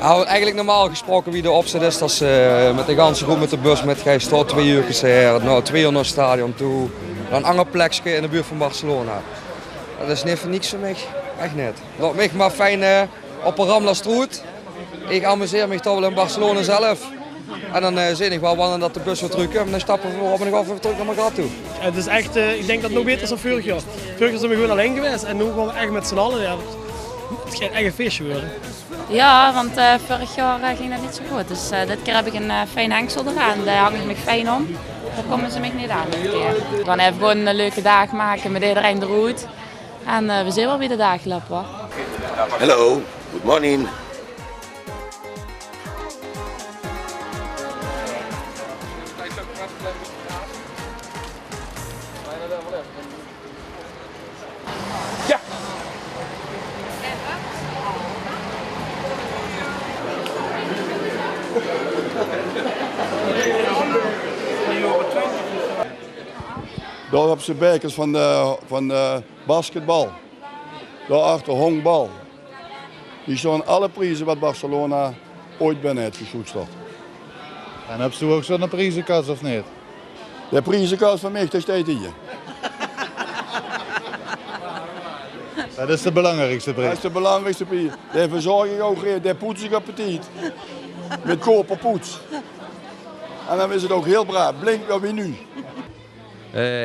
Nou, eigenlijk normaal gesproken wie de opzet is, dat is met de ganse groep met de bus met Gijs tot 2 uur naar 2 uur naar het stadion toe. Naar een ander plekje in de buurt van Barcelona. Dat is niet voor niks voor mij, echt niet. Laat mij maar fijn op een Rambla Stroet. Ik amuseer me toch wel in Barcelona zelf. En dan zie ik wel wanneer dat de bus weer terugkomt en dan stappen we op en dan gaan we terug naar elkaar toe. Het is echt, ik denk dat het nog beter is dan vorig jaar. Vorig jaar zijn we gewoon alleen geweest en nu gaan we echt met z'n allen. Ja, het gaat echt een feestje worden. Ja, want vorig jaar ging dat niet zo goed. Dus dit keer heb ik een fijn hengsel eraan. Daar hang ik me fijn om. Daar komen ze me niet aan dit keer. We gaan even gewoon een leuke dag maken met iedereen de route. En we zien wel wie de dag lopen. Hello, good morning. Ja. Daar hebben ze bekers van basketbal. Daarachter honkbal. Die staan alle prijzen wat Barcelona ooit binnen heeft geschoesterd. En heb je ook zo'n prijzenkast of niet? De prijzenkast van mij, dat staat hier. Dat is de belangrijkste prijs. Dat is de belangrijkste prijs. Die verzorg ik ook, die poets ik appetit. Met koperpoets. En dan is het ook heel braaf, blink wel wie nu.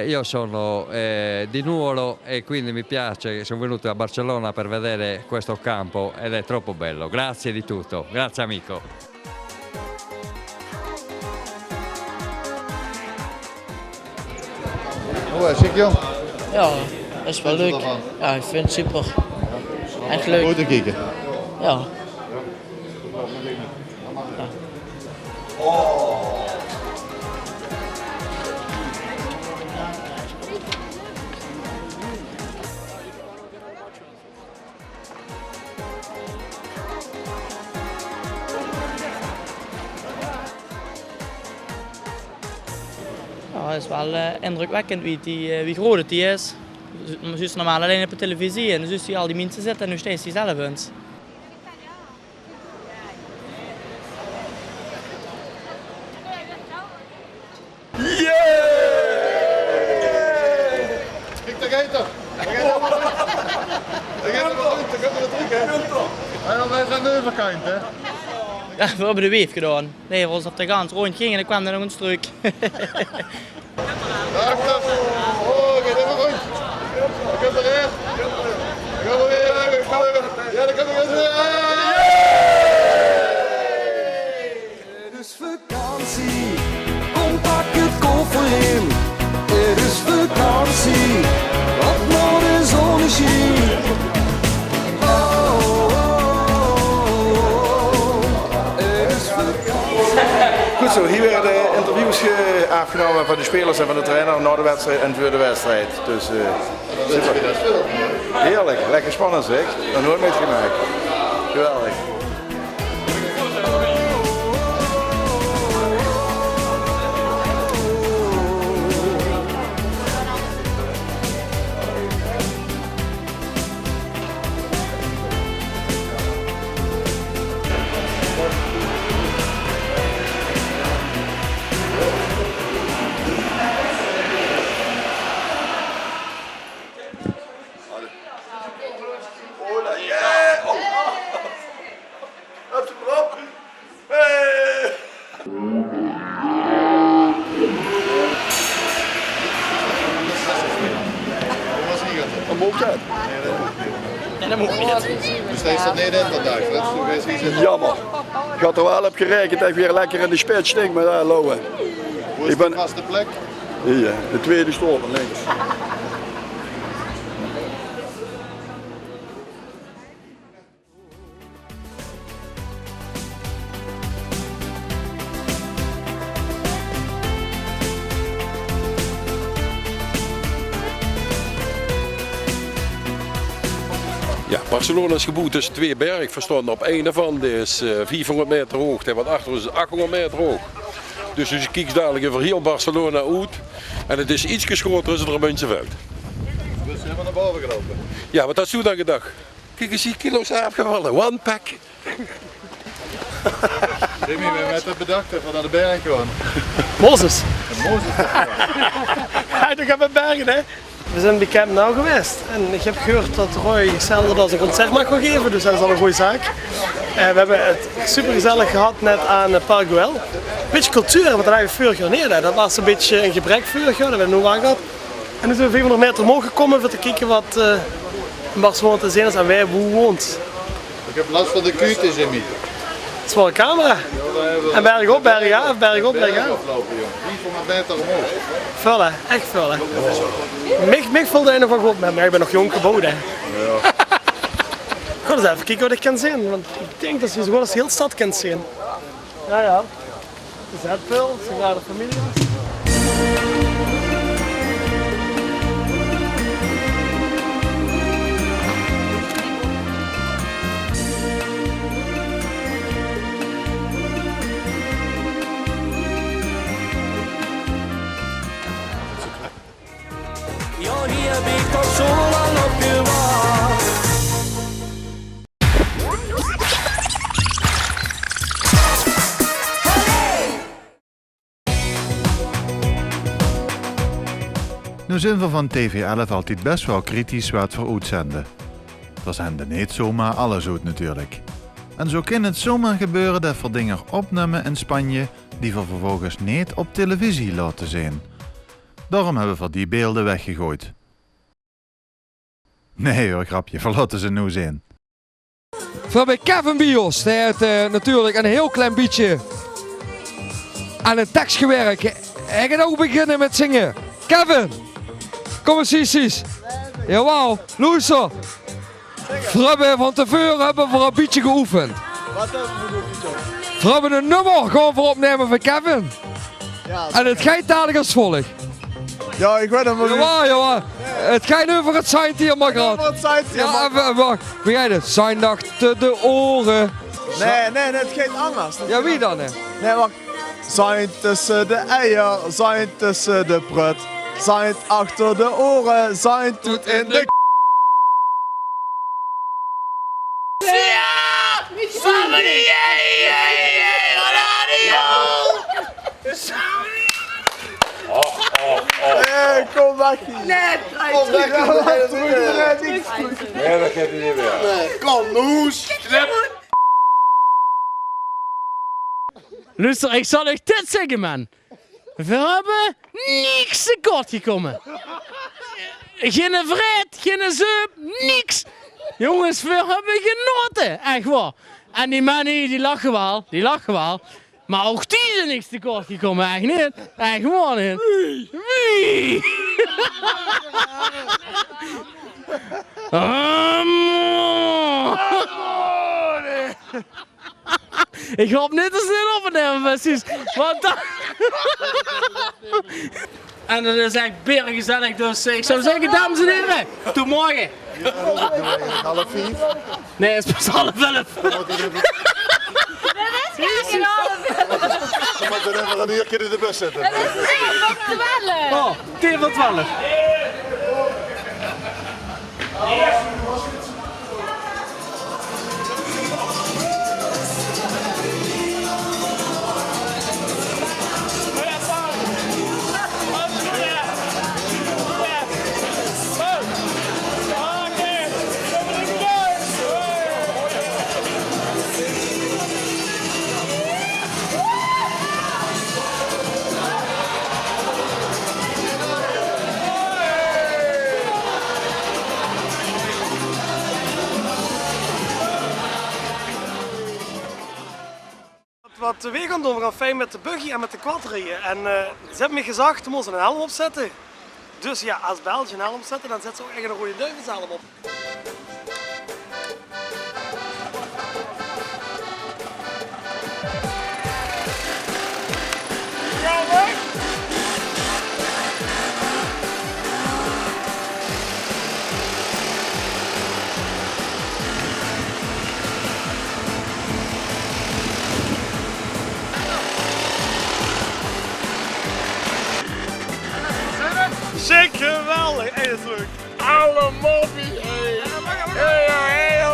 Io sono di Nuoro e quindi mi piace, sono venuto a Barcellona per vedere questo campo ed è troppo bello. Grazie di tutto, grazie amico. Hoe is het, joh? Ja, dat is wel leuk. Ja, ik vind het super. Echt leuk. Goed te kijken. Ja. Ja, het is wel indrukwekkend wie groot het is. Je ziet normaal alleen op de televisie en dan zie je al die mensen zitten en nu steeds zelf eens. Kijk, daar gaat het. Wij zijn de overkant, hè? Ja, we hebben de weef gedaan. Nee, we was op de gans rond ging en dan kwam er nog een stuk. Daarachter. Oh, gaat even rond. Dan komt er weer. Dan gaan we weer. Ja, dan komt er weer. Het is vakantie, kom pak het koffer in. Het is vakantie, wat nou de zon schijnt. Goed zo, hier werden de interviews afgenomen van de spelers en van de trainer na de wedstrijd en voor de wedstrijd. Dus super. Heerlijk, lekker spannend zeg. Nog nooit meegemaakt. Geweldig. Een mocht En dat moet niet. Dus hij staat niet in vandaag. Jammer. Ik had er wel op gerekend dat ik weer lekker in de spits sting met Lowen. Hoe is de vaste plek? Hier, de tweede stoel links. Ja, Barcelona is geboekt tussen 2 bergen. Verstonden op één daarvan. Die is 400 meter hoog. En wat achter is 800 meter hoog. Dus als je kijkt dadelijk over heel Barcelona uit. En het is iets groter als het Romeintje veld. Dus helemaal naar boven gelopen. Ja, wat had je dan gedacht? Kijk eens, die kilo's afgevallen. One pack. Jimmy, we hebben net bedacht dat we naar de berg gaan. Mozes. Mozes. Ja, toch hebben we bergen, hè? We zijn bij Camp Nou geweest en ik heb gehoord dat Roy zelden als een concert mag gaan geven, dus dat is al een goede zaak. We hebben het super gezellig gehad net aan Park Güell. Een beetje cultuur, want dat hebben we vorig jaar niet. Dat was een beetje een gebrek vorig jaar, dat hebben we nu aan gehad. En nu zijn we 500 meter omhoog gekomen om te kijken wat in Barcelona te zien is en wij hoe woont. Ik heb last van de kute, Jimmy. Het is wel een camera. En berg op, berg af, berg op, berg af. 300 meter omhoog. Vullen, echt vullen. Mij voelde hij nog wel goed met, maar ik ben nog jong gebouwd. Hè. Ja. Ik ga eens even kijken wat ik kan zien, want ik denk dat je zo goed als de hele stad kunt zien. Ja, ja. De Zetpil, Sagrada Familia. Ja, hier heb ik toch zo lang op gewacht. Nu zijn we van TV11 altijd best wel kritisch wat voor uitzenden. Er zenden niet zomaar alles uit natuurlijk. En zo kan het zomaar gebeuren dat we dingen opnemen in Spanje die we vervolgens niet op televisie laten zien. Daarom hebben we die beelden weggegooid. Nee hoor, grapje, we laten ze nu zien. We hebben Kevin Bios, die heeft natuurlijk een heel klein beetje aan een tekst gewerkt. Hij gaat ook beginnen met zingen. Kevin, kom eens. Jawel, luister. We hebben van tevoren een beetje geoefend. Wat hebben we geoefend? We hebben een nummer gewoon voor opnemen van Kevin. Ja, en het gaat dadelijk als volgt. Ja, ik weet het maar. Jawel. Het gaat nu voor het Saint-Tier, maar gerade. Voor het Saint-Tier, ja, wacht. Begrijp je? Zijn achter de oren. Nee, het gaat anders. Ja, wie dan? Hè? Nee, wacht. Zijn tussen de eier, zijn tussen de prut. Zijn achter de oren, zijn toet in de Nee, kom weg hier. Nee, kom weg hier. Nee, dat gaat niet meer. Nee, kom, noes. Luister, ik zal echt dit zeggen, man. We hebben niks tekort gekomen. Geen vrijheid, geen zuip, niks. Jongens, we hebben genoten, echt waar. En die mannen die lachen wel. Maar ook die zijn niks tekort gekomen, echt niet. Echt gewoon niet. Wie? Ik hoop niet te snel opnemen, precies. Want dan... En dat is echt berengezellig, dus ik zou zeggen, dames en heren, tot morgen. Ja, 4:30. Nee, het is pas 4:30. Dan moet je even een uur in de bus zitten. Dat is 10:12. Oh, 10:12. Wat we gaan doen, we gaan fijn met de buggy en met de quad rijden. En ze hebben me gezegd, we moeten een helm opzetten. Dus ja, als België een helm opzetten, dan zet ze ook echt een rode duivenshelm op. Shit, geweldig! Hey, dat is leuk! Alle moppie! Hey! Hey, hey,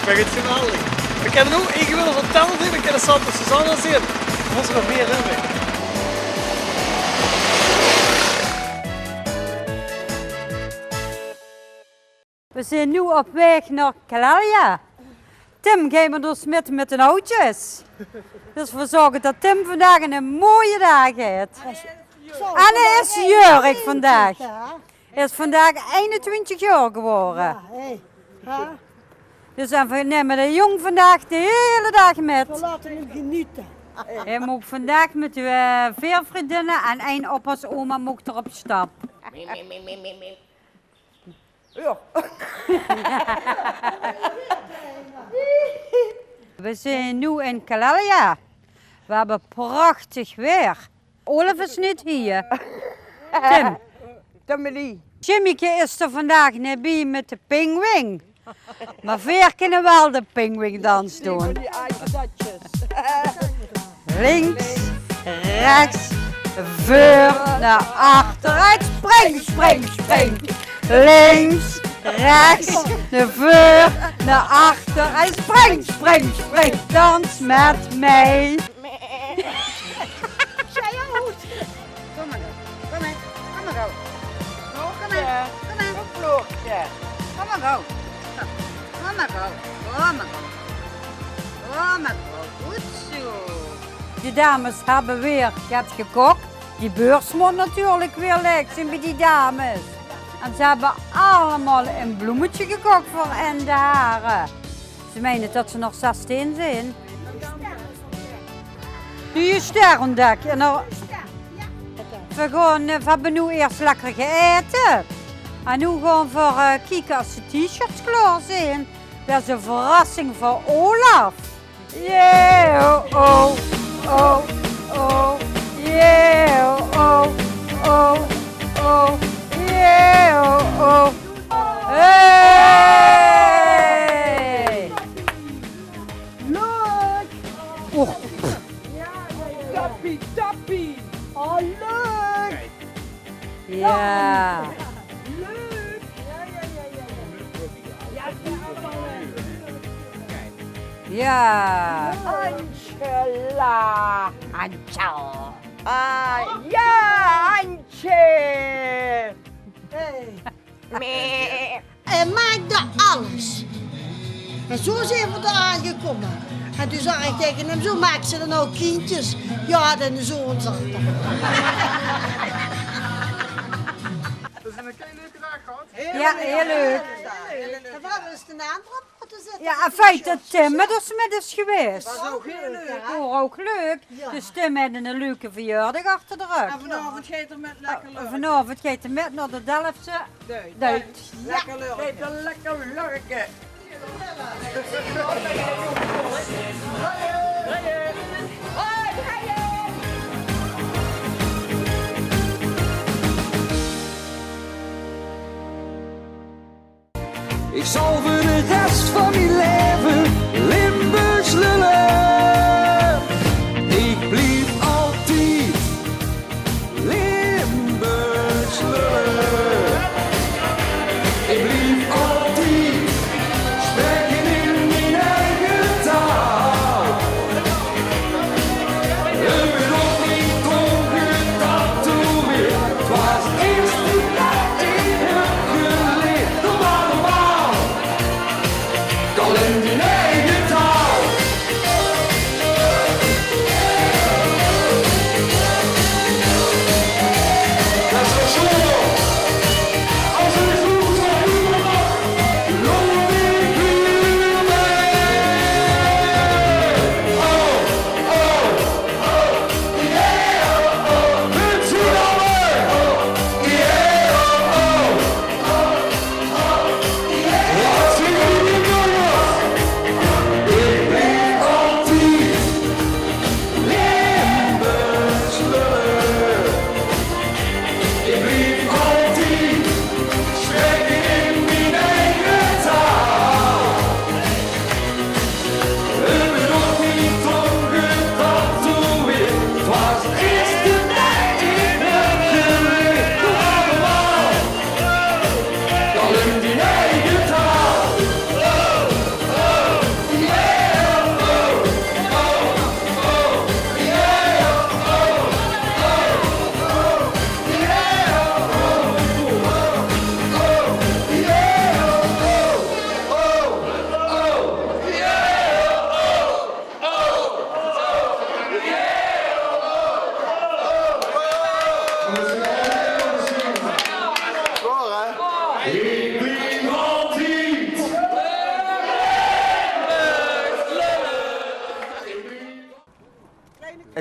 vind het geweldig. We kunnen ook ingewild van Tellen zien, we kunnen Santa Susanna zien. Er was er nog meer in. We zijn nu op weg naar Calalia. Tim gaat met ons met de oudjes. Dus we zorgen dat Tim vandaag een mooie dag heeft. En hij is Jurk vandaag. Hij is vandaag 21 jaar geworden. Dus we nemen de jong vandaag de hele dag met. We laten hem genieten. Hij moet vandaag met uw 4 vriendinnen en 1 oppas oma moet er op stap. Ja. We zijn nu in Calalia. We hebben prachtig weer. Olaf is niet hier. Tim. Jimmyke is er vandaag niet bij met de pinguïn. Maar Veer kunnen wel de pinguïndans doen. Links, rechts, voor, naar achteruit. Spring, spring, spring. Links, rechts, naar voor, naar achter. En spring, spring, spring. Dans met mij. Kom maar, kom maar, kom maar, kom maar, kom maar, vloertje. Kom maar, go. Kom maar, go. Kom maar, go. Kom maar, go. Goed zo. Die dames hebben weer gekookt. Die beurs moet natuurlijk weer leuk zijn bij die dames. En ze hebben allemaal een bloemetje gekookt voor en de haren. Ze menen dat ze nog 16 zijn. Nu je sterrendak. En dan... We hebben nu eerst lekker gegeten. En nu gaan we kijken als de t-shirts klaar zijn. Dat is een verrassing voor Olaf. Yeah, oh, oh, oh, yeah, oh, oh, oh, yeah, oh, oh. Hey! Leuk! Oh. Tappie, tappie! Oh, leuk! Ja. Leuk! Ja. Angela! Angel. Ja, Antje! Hij maakte alles. En zo zijn we er aangekomen. En toen zei ik tegen hem, zo maakt ze dan ook kindjes. Ja, dan de zoon zat er. Dus een leuke dag gehad? Ja, heel leuk. En waar is de naam op? Ja, in feite Tim met ons met is geweest. Dat was ook heel leuk. Ook leuk. Dus Tim had een leuke verjaardag achter de rug. En vanavond gaat er met lekker leuk. Vanavond gaat hij met naar de Delftse Duit. Lekker leuk. Lekker lurken. Ik zal voor de rest van mijn leven Limburgs lullen. Ik blijf altijd Limburgs lullen. Ik blijf altijd spreken in mijn eigen taal.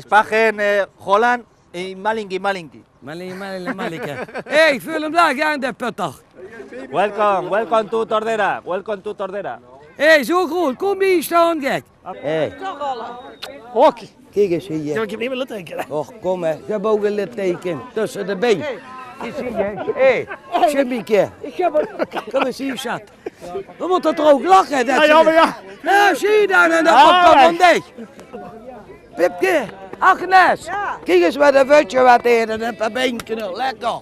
Spagen Holland en Malinki. Malika. Hey, vul hem daar, ga in de putter. Welcome to Tordera. Hey, zo groot, kom hier staan, gek. Hey. Hok. Kijk eens hier. Ja, ik heb niet meer littekenen. Och, kom hè, je hebt ook een litteken tussen de been. Hier zie je. Hé, Jimmyke. Kom eens hier, schat. We moeten er ook lachen. Dat Ja. Nou, zie je dan en dat komt van dicht. Pipke, Agnes. Kijk eens wat een vutje wat eten en een beenknul. Lekker.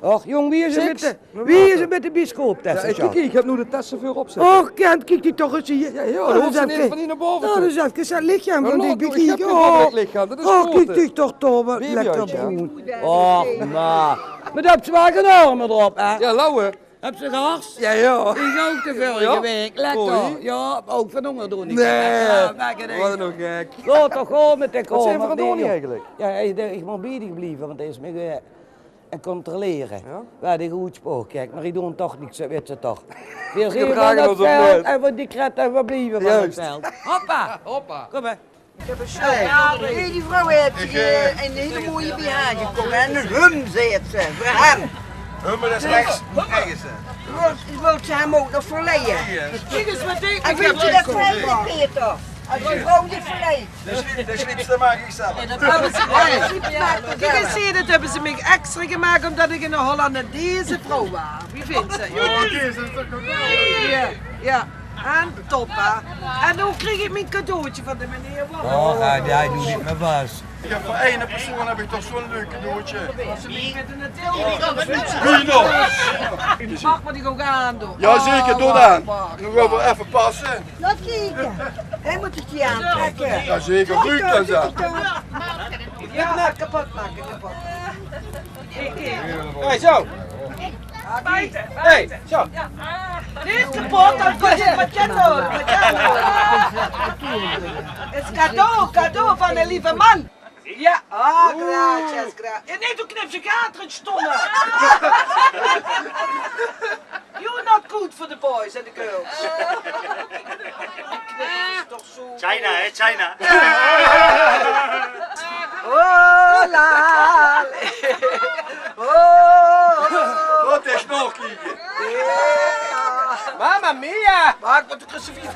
Och, jong, wie is er met de biscoop testen? Ja, ik heb nu de testen voor opzetten. Och, Kent, kijk die toch eens hier. Ja, dan hoeft ze niet van hier naar boven Nou, toe. dat is even het lichaam van die Ik bikkie. heb een lichaam, dat is Oh, grote. kijk die toch toch wat Baby lekker uit, ja. broen. Och, maar dat heb ze wel genomen erop, hè? Ja, lauwe. Heb ze gehast? Ja, ja. Die is ook te veel Ja? geweest. Lekker. Oei. Ja, ook van honger doen. Nee, Wat wat nog gek. Ga toch gewoon met de Wat zijn we komen. van Donnie eigenlijk? Ja, ik moet bij die gebleven, want hij is me en controleren. Waar die goed spook, kijk, maar die doen toch niks, dat weet ze toch. Weer zien we dragen van ons het op veld net. en van die kret en we blijven van het Juist. veld. Hoppa! Hoppa. Kom maar. Hey, die vrouw heeft een hele mooie BH gekomen en een hum, zegt ze, voor hem. Hummer is rechts, ergens. Wil ze hem ook nog verleiden? Kijk eens wat ik En vind je dat vreemd, Peter? Als je vrouw je verleidt. De sliepste maak ik zelf. Kijk eens hier, dat hebben ze me extra gemaakt omdat ik in de Hollandese vrouw was. Wie vindt ze? Ja. En top, hè. En nu kreeg ik mijn cadeautje van de meneer. Oh, jij doet niet meer vast. Ik heb voor één persoon heb ik toch zo'n leuk cadeautje. Mag maar die ook aandoen. Ja zeker, doe dat. Nog wel even passen. Laat kijken. Hij moet het je aantrekken. Ja zeker, leuk dan zo. Ja, kapot maken, kapot. Hey, zo. Hey, zo. Niet kapot, dan kan je met je nodig. Het is cadeau van een lieve man. Ja, gracias. En nee, toen knip je gaten, stomme. You're not good for the boys and the girls. China, hè, China. Oh, la. Oh. Wat is nog kijken? Mamma mia! Maak wat de crucifix.